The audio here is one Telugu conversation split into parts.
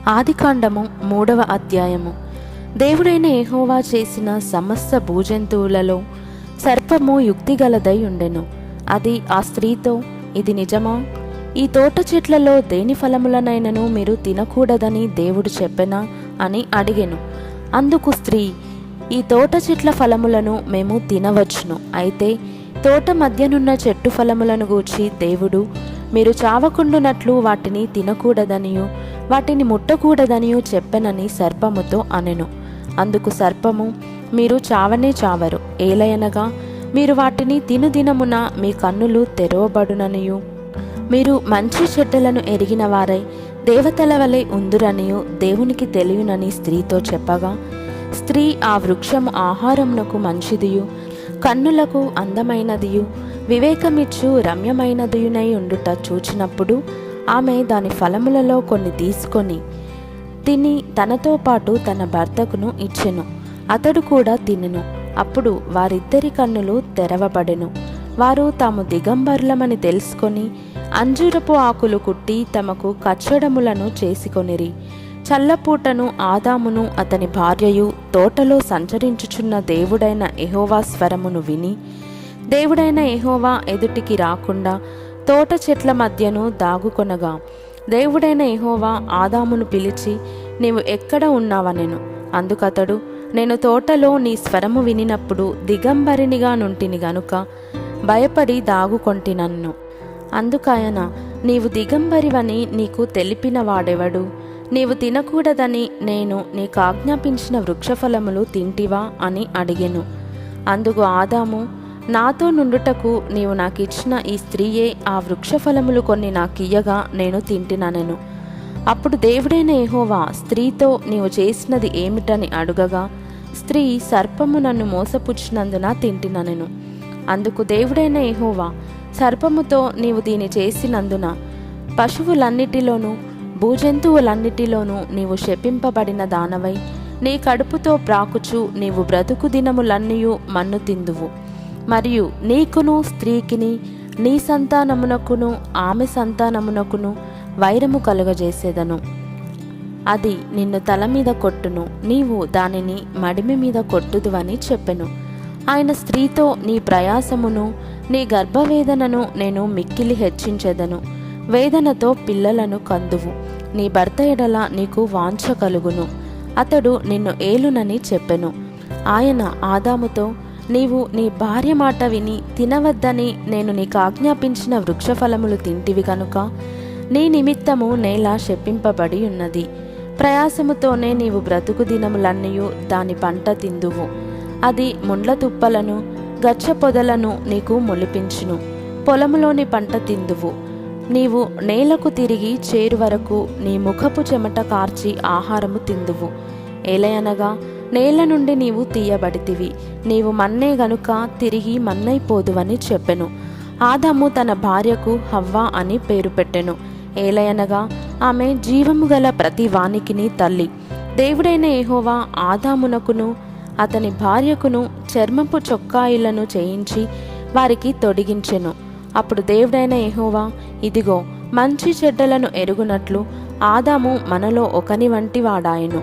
ఆదికాండము 3వ అధ్యాయము. దేవుడైన యెహోవా చేసిన సమస్త భూజంతువులలో సర్పము యుక్తిగలదై ఉండెను. అది ఆ స్త్రీతో, ఇది నిజమా? ఈ తోట చెట్లలో దేని ఫలములనైనను మీరు తినకూడదని దేవుడు చెప్పెనా అని అడిగెను. అందుకు స్త్రీ, ఈ తోట చెట్ల ఫలములను మేము తినవచ్చును. అయితే తోట మధ్యనున్న చెట్టు ఫలములను గూర్చి దేవుడు మీరు చావకుండునట్లు వాటిని తినకూడదనియు వాటిని ముట్టకూడదనియు చెప్పెనని సర్పముతో అనెను. అందుకు సర్పము, మీరు చావనే చావరు. ఏలయనగా మీరు వాటిని తినుదినమున మీ కన్నులు తెరవబడుననియు మీరు మంచి చెడ్డలను ఎరిగిన వారై దేవతల వలె ఉందురనియు దేవునికి తెలియనని స్త్రీతో చెప్పగా, స్త్రీ ఆ వృక్షము ఆహారమునకు మంచిదియు కన్నులకు అందమైనదియు వివేకమిచ్చు రమ్యమైనదియునై ఉండుట చూచినప్పుడు ఆమె దాని ఫలములలో కొన్ని తీసుకొని తిని తనతో పాటు తన భర్తకును ఇచ్చెను. అతడు కూడా తినెను. అప్పుడు వారిద్దరి కన్నులు తెరవబడెను. వారు తాము దిగంబరులమని తెలుసుకొని అంజూరపు ఆకులు కుట్టి తమకు కచ్చడములను చేసుకొనిరి. చల్లపూటను ఆదామును అతని భార్యయు తోటలో సంచరించుచున్న దేవుడైన యెహోవా స్వరమును విని, దేవుడైన యెహోవా ఎదుటికి రాకుండా తోట చెట్ల మధ్యను దాగుకొనగా, దేవుడైన యెహోవా ఆదామును పిలిచి, నీవు ఎక్కడ ఉన్నావనెను. అందుకతడు, నేను తోటలో నీ స్వరము వినినప్పుడు దిగంబరినిగా నుంటిని గనుక భయపడి దాగుకొంటినన్ను. అందుకాయన, నీవు దిగంబరివని నీకు తెలిపిన వాడెవడు? నీవు తినకూడదని నేను నీకు ఆజ్ఞాపించిన వృక్షఫలములు తింటివా అని అడిగెను. అందుకు ఆదాము, నాతో నుండుటకు నీవు నాకిచ్చిన ఈ స్త్రీయే ఆ వృక్షఫలములు కొన్ని నాకియ్యగా నేను తింటిననెను. అప్పుడు దేవుడైన యెహోవా స్త్రీతో, నీవు చేసినది ఏమిటని అడుగగా, స్త్రీ, సర్పము నన్ను మోసపుచ్చినందున తింటిననెను. అందుకు దేవుడైన యెహోవా సర్పముతో, నీవు దీని చేసినందున పశువులన్నిటిలోనూ భూజంతువులన్నిటిలోనూ నీవు శపింపబడిన దానవై నీ కడుపుతో ప్రాకుచు నీవు బ్రతుకు దినములన్నీయు మన్ను తిందువు. మరియు నీకును స్త్రీకిని నీ సంతానమునకును ఆమె సంతానమునకును వైరము కలుగజేసేదను. అది నిన్ను తల మీద కొట్టును, నీవు దానిని మడిమి మీద కొట్టుదువని చెప్పెను. ఆయన స్త్రీతో, నీ ప్రయాసమును నీ గర్భవేదనను నేను మిక్కిలి హెచ్చించెదను. వేదనతో పిల్లలను కందువు. నీ భర్త ఎడల నీకు వాంఛ కలుగును, అతడు నిన్ను ఏలునని చెప్పెను. ఆయన ఆదాముతో, నీవు నీ భార్య మాట విని తినవద్దని నేను నీకు ఆజ్ఞాపించిన వృక్షఫలములు తింటివి కనుక నీ నిమిత్తము నేల శపింపబడి ఉన్నది. ప్రయాసముతోనే నీవు బ్రతుకు దినములన్నయూ దాని పంట తిందువు. అది ముండ్ల తుప్పలను గచ్చ పొదలను నీకు మొలిపించును. పొలములోని పంట తిందువు. నీవు నేలకు తిరిగి చేరు వరకు నీ ముఖపు చెమట కార్చి ఆహారము తిందువు. ఏలయనగా నేల నుండి నీవు తీయబడితివి, నీవు మన్నే గనుక తిరిగి మన్నైపోదువని చెప్పెను. ఆదాము తన భార్యకు హవ్వ అని పేరు పెట్టెను. ఏలయనగా ఆమె జీవము గల ప్రతి వానికిని తల్లి. దేవుడైన యెహోవా ఆదామునకును అతని భార్యకును చర్మపు చొక్కాయిలను చేయించి వారికి తొడిగించెను. అప్పుడు దేవుడైన యెహోవా, ఇదిగో, మంచి చెడ్డలను ఎరుగునట్లు ఆదాము మనలో ఒకని వంటి వాడాయను.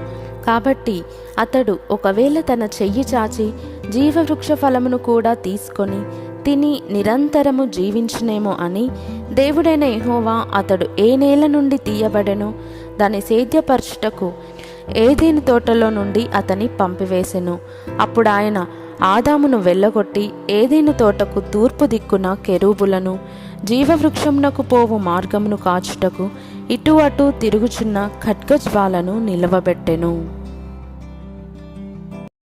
కాబట్టి అతడు ఒకవేళ తన చెయ్యి చాచి జీవవృక్ష ఫలమును కూడా తీసుకొని తిని నిరంతరము జీవించునేమో అని దేవుడైన యెహోవా అతడు ఏ నేల నుండి తీయబడెనో దాన్ని సేద్యపరచుటకు ఏదెను తోటలో నుండి అతని పంపివేసెను. అప్పుడు ఆయన ఆదామును వెళ్ళగొట్టి ఏదెను తోటకు తూర్పు దిక్కున కెరూబులను జీవవృక్షమునకు పోవు మార్గమును కాచుటకు ఇటు అటు తిరుగుచున్న ఖడ్గజ్వాలను నిలవబెట్టెను.